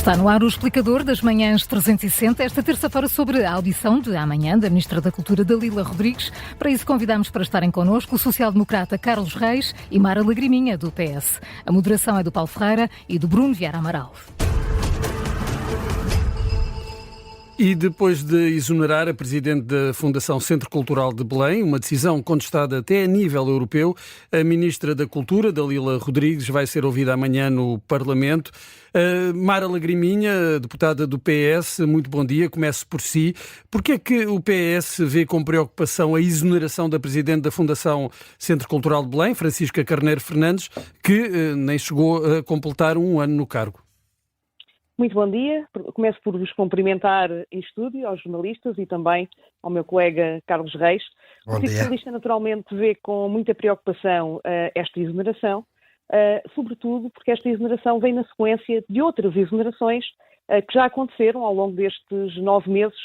Está no ar o explicador das manhãs 360, esta terça-feira, sobre a audição de amanhã da Ministra da Cultura, Dalila Rodrigues. Para isso convidamos para estarem connosco o social-democrata Carlos Reis e Mara Lagriminha, do PS. A moderação é do Paulo Ferreira e do Bruno Vieira Amaral. E depois de exonerar a Presidente da Fundação Centro Cultural de Belém, uma decisão contestada até a nível europeu, a Ministra da Cultura, Dalila Rodrigues, vai ser ouvida amanhã no Parlamento. Mara Lagriminha, deputada do PS, muito bom dia, comece por si. Porquê é que o PS vê com preocupação a exoneração da Presidente da Fundação Centro Cultural de Belém, Francisca Carneiro Fernandes, que nem chegou a completar um ano no cargo? Muito bom dia. Começo por vos cumprimentar em estúdio, aos jornalistas e também ao meu colega Carlos Reis. O Partido Socialista naturalmente vê com muita preocupação esta exoneração, sobretudo porque esta exoneração vem na sequência de outras exonerações que já aconteceram ao longo destes 9 meses,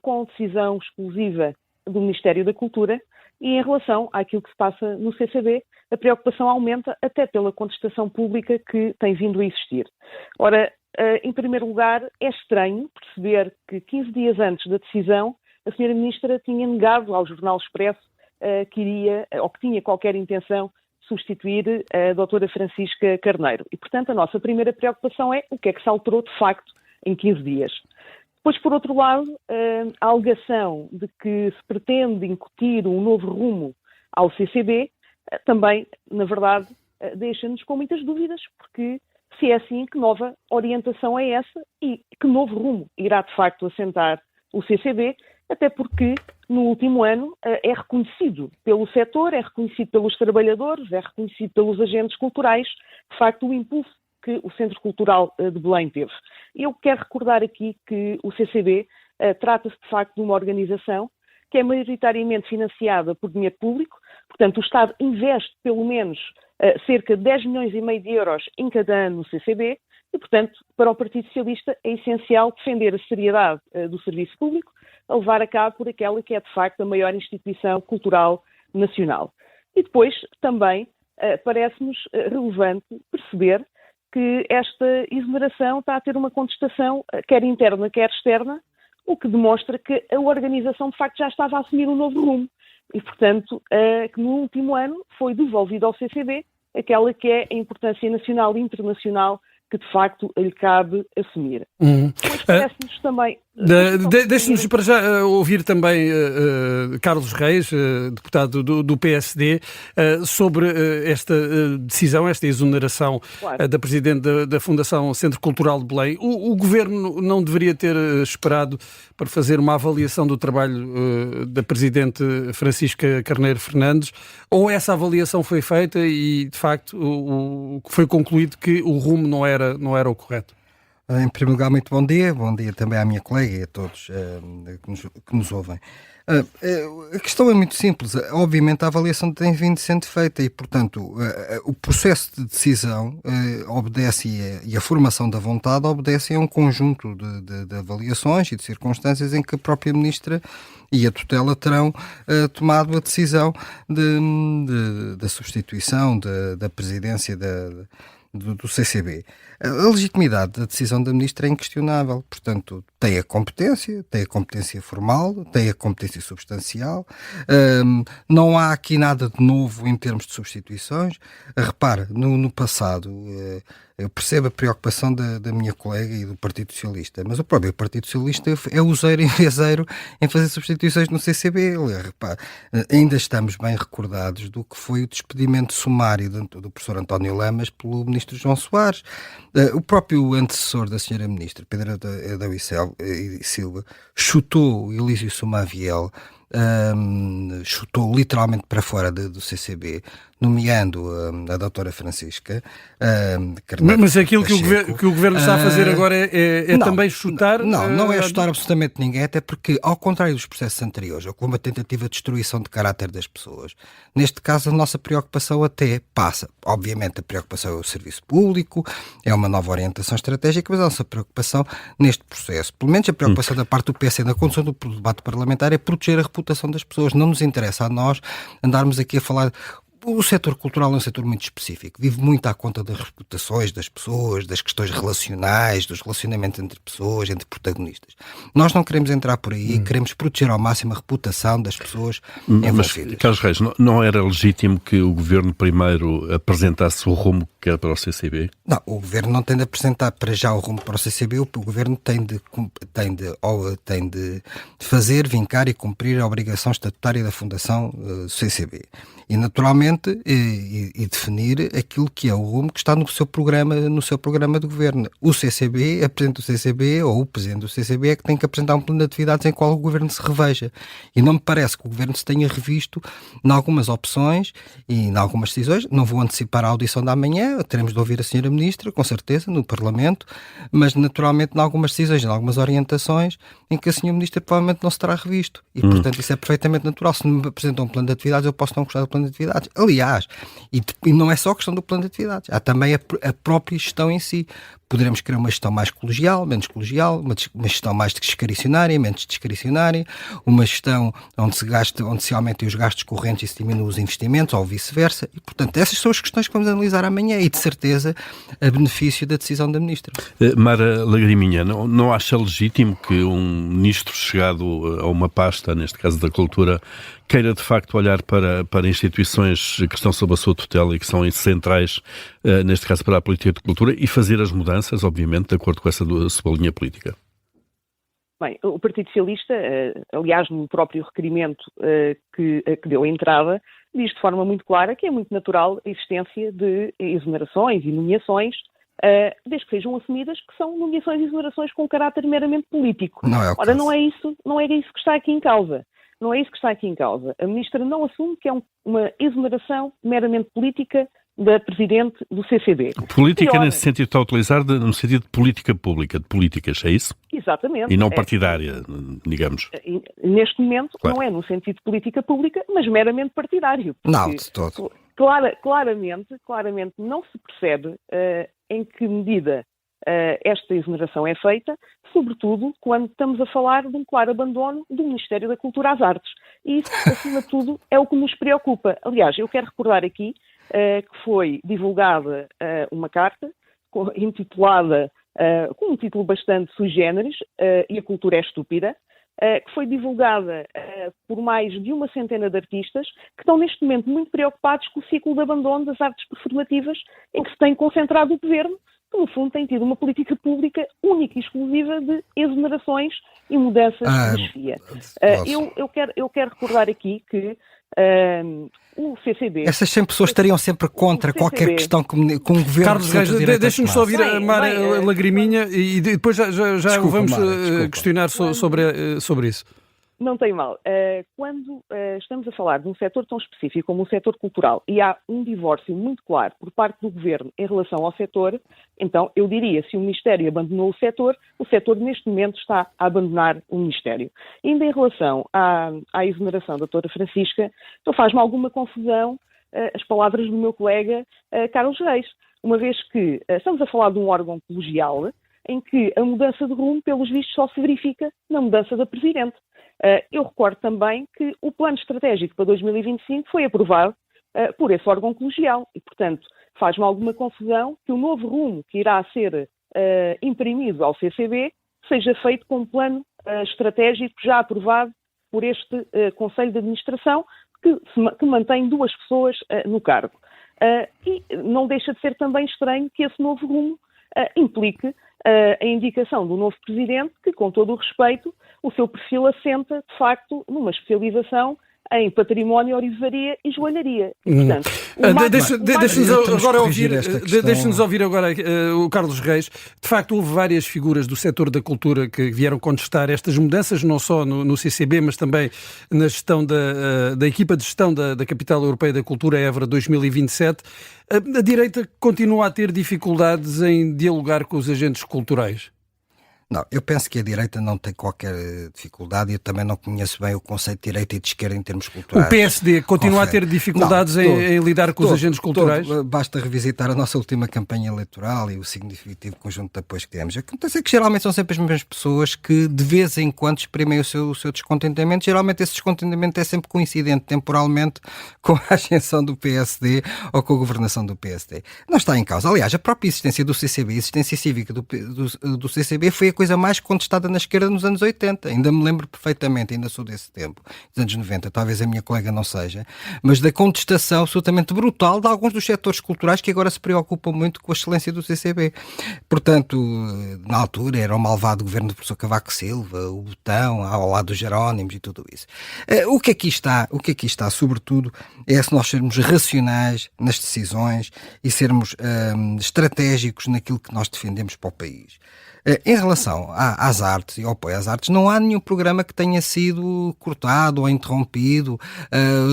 com decisão exclusiva do Ministério da Cultura, e em relação àquilo que se passa no CCB, a preocupação aumenta até pela contestação pública que tem vindo a existir. Ora, em primeiro lugar, é estranho perceber que 15 dias antes da decisão, a Sra. Ministra tinha negado ao Jornal Expresso que iria, ou que tinha qualquer intenção de substituir a doutora Francisca Carneiro. E, portanto, a nossa primeira preocupação é o que é que se alterou de facto em 15 dias. Depois, por outro lado, a alegação de que se pretende incutir um novo rumo ao CCB também, na verdade, deixa-nos com muitas dúvidas, porque se é assim, que nova orientação é essa e que novo rumo irá de facto assentar o CCB, até porque no último ano é reconhecido pelo setor, é reconhecido pelos trabalhadores, é reconhecido pelos agentes culturais, de facto, o impulso que o Centro Cultural de Belém teve. Eu quero recordar aqui que o CCB trata-se de facto de uma organização que é maioritariamente financiada por dinheiro público, portanto o Estado investe pelo menos cerca de 10 milhões e meio de euros em cada ano no CCB e, portanto, para o Partido Socialista é essencial defender a seriedade do serviço público, a levar a cabo por aquela que é de facto a maior instituição cultural nacional. E depois também parece-nos relevante perceber que esta exoneração está a ter uma contestação, quer interna, quer externa, o que demonstra que a organização, de facto, já estava a assumir um novo rumo. E, portanto, que no último ano foi devolvido ao CCB aquela que é a importância nacional e internacional que, de facto, lhe cabe assumir. Mas parece-nos também... Deixe-nos para já ouvir também Carlos Reis, deputado do PSD, sobre esta decisão, esta exoneração, claro, da Presidente da Fundação Centro Cultural de Belém. O Governo não deveria ter esperado para fazer uma avaliação do trabalho da Presidente Francisca Carneiro Fernandes, ou essa avaliação foi feita e, de facto, foi concluído que o rumo não era o correto? Em primeiro lugar, muito bom dia também à minha colega e a todos que nos ouvem. A questão é muito simples. Obviamente a avaliação tem vindo sendo feita e, portanto, o processo de decisão obedece e a formação da vontade obedece a um conjunto de avaliações e de circunstâncias em que a própria Ministra e a tutela terão tomado a decisão da substituição da presidência do CCB. A legitimidade da decisão da Ministra é inquestionável, portanto, tem a competência formal, tem a competência substancial, não há aqui nada de novo em termos de substituições. Repare, no passado, eu percebo a preocupação da minha colega e do Partido Socialista, mas o próprio Partido Socialista é useiro e vezeiro em fazer substituições no CCB. Repare, ainda estamos bem recordados do que foi o despedimento sumário do professor António Lamas pelo Ministro João Soares. O próprio antecessor da senhora Ministra, Pedro Adão e Silva, chutou o Elísio Somaviel, chutou literalmente para fora do CCB, nomeando a doutora Francisca Carneiro. Mas aquilo que o Governo está a fazer agora é também chutar? Não é chutar absolutamente ninguém, até porque, ao contrário dos processos anteriores, ou com uma tentativa de destruição de caráter das pessoas, neste caso a nossa preocupação até passa. Obviamente a preocupação é o serviço público, é uma nova orientação estratégica, mas a nossa preocupação neste processo, pelo menos a preocupação da parte do PS na condução do debate parlamentar, é proteger a reputação das pessoas. Não nos interessa a nós andarmos aqui a falar O setor cultural é um setor muito específico, vive muito à conta das reputações das pessoas, das questões relacionais, dos relacionamentos entre pessoas, entre protagonistas. Nós não queremos entrar por aí, queremos proteger ao máximo a reputação das pessoas envolvidas. Mas, Carlos Reis, não era legítimo que o Governo primeiro apresentasse o rumo que quer para o CCB? Não, o Governo não tem de apresentar para já o rumo para o CCB, o Governo tem de fazer, vincar e cumprir a obrigação estatutária da Fundação CCB. E, naturalmente, e definir aquilo que é o rumo que está no seu programa de governo. O CCB, a Presidente do CCB ou o Presidente do CCB é que tem que apresentar um plano de atividades em qual o Governo se reveja. E não me parece que o Governo se tenha revisto em algumas opções e em algumas decisões. Não vou antecipar a audição da manhã, teremos de ouvir a Sra. Ministra, com certeza, no Parlamento, mas naturalmente em algumas decisões, em algumas orientações, em que a Sra. Ministra provavelmente não se terá revisto. E, portanto, isso é perfeitamente natural. Se me apresentam um plano de atividades, eu posso não gostar do plano de atividades. Aliás, e não é só a questão do plano de atividades, há também a própria gestão em si. Poderemos querer uma gestão mais colegial, menos colegial, uma gestão mais discricionária, menos discricionária, uma gestão onde se aumentem os gastos correntes e se diminuem os investimentos, ou vice-versa. E, portanto, essas são as questões que vamos analisar amanhã e, de certeza, a benefício da decisão da Ministra. Mara Lagriminha, não acha legítimo que um ministro chegado a uma pasta, neste caso da cultura, queira de facto olhar para instituições que estão sob a sua tutela e que são centrais, neste caso para a política de cultura, e fazer as mudanças, obviamente, de acordo com essa sua linha política? Bem, o Partido Socialista, aliás, no próprio requerimento que deu a entrada, diz de forma muito clara que é muito natural a existência de exonerações e nomeações, desde que sejam assumidas que são nomeações e exonerações com caráter meramente político. Ora, não é isso que está aqui em causa. Não é isso que está aqui em causa. A Ministra não assume que é uma exoneração meramente política da Presidente do CCB. Política nesse sentido está a utilizar no sentido de política pública, de políticas, é isso? Exatamente. E não partidária, digamos. Neste momento, claro, não é no sentido de política pública, mas meramente partidário. Não, de todo. Claramente não se percebe em que medida esta exoneração é feita, sobretudo quando estamos a falar de um claro abandono do Ministério da Cultura às Artes. E isso, acima de tudo, é o que nos preocupa. Aliás, eu quero recordar aqui que foi divulgada uma carta intitulada, com um título bastante sui generis, E a Cultura é Estúpida, que foi divulgada por mais de uma centena de artistas que estão neste momento muito preocupados com o ciclo de abandono das artes performativas em que se tem concentrado o governo, que no fundo tem tido uma política pública única e exclusiva de exonerações e mudanças de chefia. Eu quero recordar aqui que o CCB... Essas 100 pessoas estariam sempre contra qualquer questão que o governo... Carlos Reis, deixe-me só ouvir a Mara Lagriminha e depois já vamos questionar sobre isso. Não tem mal. Quando estamos a falar de um setor tão específico como o setor cultural e há um divórcio muito claro por parte do Governo em relação ao setor, então eu diria, se o Ministério abandonou o setor neste momento está a abandonar o Ministério. E ainda em relação à exoneração da doutora Francisca, então faz-me alguma confusão as palavras do meu colega Carlos Reis, uma vez que estamos a falar de um órgão colegial em que a mudança de rumo, pelos vistos, só se verifica na mudança da Presidente. Eu recordo também que o plano estratégico para 2025 foi aprovado por esse órgão colegial e, portanto, faz-me alguma confusão que o novo rumo que irá ser imprimido ao CCB seja feito com um plano estratégico já aprovado por este Conselho de Administração que mantém 2 pessoas no cargo. E não deixa de ser também estranho que esse novo rumo implique a indicação do novo Presidente, que, com todo o respeito, o seu perfil assenta, de facto, numa especialização em património, orivesaria e joalharia. Deixe-nos ouvir agora o Carlos Reis. De facto, houve várias figuras do setor da cultura que vieram contestar estas mudanças, não só no CCB, mas também na gestão da equipa de gestão da Capital Europeia da Cultura, Évora 2027. A direita continua a ter dificuldades em dialogar com os agentes culturais? Não, eu penso que a direita não tem qualquer dificuldade, eu também não conheço bem o conceito de direita e de esquerda em termos culturais. O PSD continua a ter dificuldades em lidar com os agentes culturais? Basta revisitar a nossa última campanha eleitoral e o significativo conjunto de apoios que temos. Acontece que geralmente são sempre as mesmas pessoas que de vez em quando exprimem o seu descontentamento. Geralmente esse descontentamento é sempre coincidente temporalmente com a ascensão do PSD ou com a governação do PSD. Não está em causa. Aliás, a própria existência do CCB, a existência cívica do CCB foi a coisa mais contestada na esquerda nos anos 80. Ainda me lembro perfeitamente, ainda sou desse tempo, dos anos 90, talvez a minha colega não seja, mas da contestação absolutamente brutal de alguns dos setores culturais que agora se preocupam muito com a excelência do CCB. Portanto, na altura era o malvado governo do professor Cavaco Silva, o botão, ao lado dos Jerónimos e tudo isso. O que aqui está, sobretudo, é se nós sermos racionais nas decisões e sermos estratégicos naquilo que nós defendemos para o país. Em relação às artes e ao apoio às artes, não há nenhum programa que tenha sido cortado ou interrompido,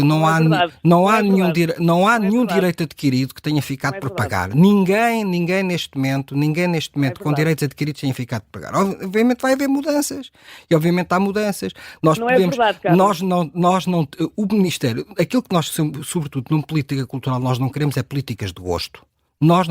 não há nenhum direito adquirido que tenha ficado por pagar. Ninguém neste momento com direitos adquiridos tenha ficado por pagar. Obviamente vai haver mudanças e obviamente há mudanças. O Ministério, aquilo que nós, sobretudo numa política cultural, nós não queremos é políticas de gosto. Nós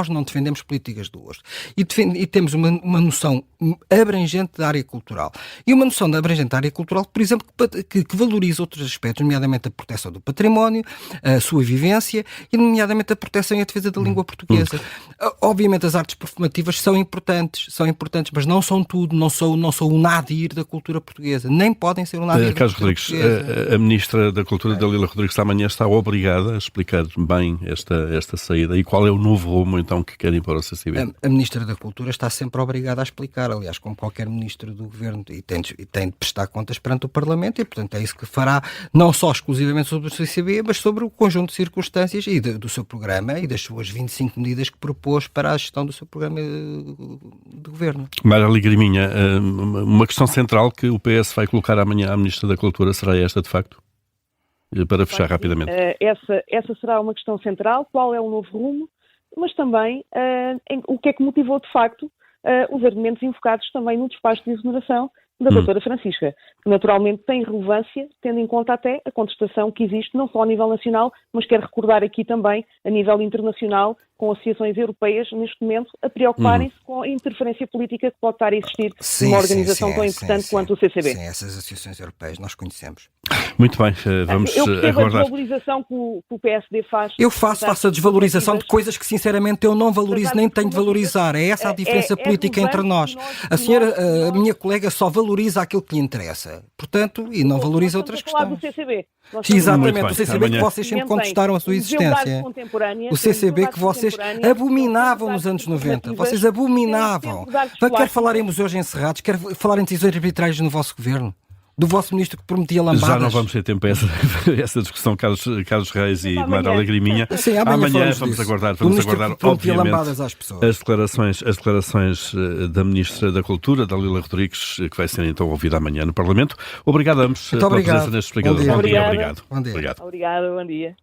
não defendemos políticas do gosto. E temos uma noção abrangente da área cultural. E uma noção abrangente da área cultural, por exemplo, que valoriza outros aspectos, nomeadamente a proteção do património, a sua vivência e, nomeadamente, a proteção e a defesa da língua portuguesa. Obviamente, as artes performativas são importantes, mas não são tudo, não são o nadir da cultura portuguesa. Nem podem ser o nadir da cultura portuguesa. A Ministra da Cultura, Dalila Rodrigues, amanhã está obrigada a explicar bem esta saída. E qual é o novo rumo, então, que querem para o CCB? A Ministra da Cultura está sempre obrigada a explicar, aliás, como qualquer Ministro do Governo, e tem de prestar contas perante o Parlamento, e, portanto, é isso que fará, não só exclusivamente sobre o CCB, mas sobre o conjunto de circunstâncias e do seu programa e das suas 25 medidas que propôs para a gestão do seu programa de Governo. Mara Ligriminha, uma questão central que o PS vai colocar amanhã à Ministra da Cultura será esta, de facto? Para fechar rapidamente. Essa será uma questão central, qual é o novo rumo, mas também o que é que motivou, de facto, os argumentos invocados também no despacho de exoneração da doutora Francisca, que naturalmente tem relevância, tendo em conta até a contestação que existe, não só a nível nacional, mas quero recordar aqui também, a nível internacional, com associações europeias, neste momento, a preocuparem-se com a interferência política que pode estar a existir numa organização tão importante quanto o CCB. Sim, essas associações europeias nós conhecemos. Muito bem, vamos aguardar. A desvalorização que o PSD faz. Eu faço a desvalorização de coisas que, sinceramente, eu não valorizo nem tenho de valorizar. É essa a diferença política entre nós. A minha colega só valoriza aquilo que lhe interessa. Portanto, e não valoriza outras questões. Do CCB. Exatamente, o CCB que vocês sempre contestaram a sua existência. O CCB que vocês abominavam nos anos 90. Vocês abominavam. Quer falar em museus encerrados, quer falar em decisões arbitrárias no vosso governo? Do vosso ministro que prometia lambadas? Já não vamos ter tempo para essa discussão, Carlos Reis e Mara Lagriminha. Sim, amanhã vamos aguardar obviamente, às pessoas. As declarações da Ministra da Cultura, Dalila Rodrigues, que vai ser então ouvida amanhã no Parlamento. Obrigado a ambos pela presença neste explicador. Bom dia. Obrigado, bom dia.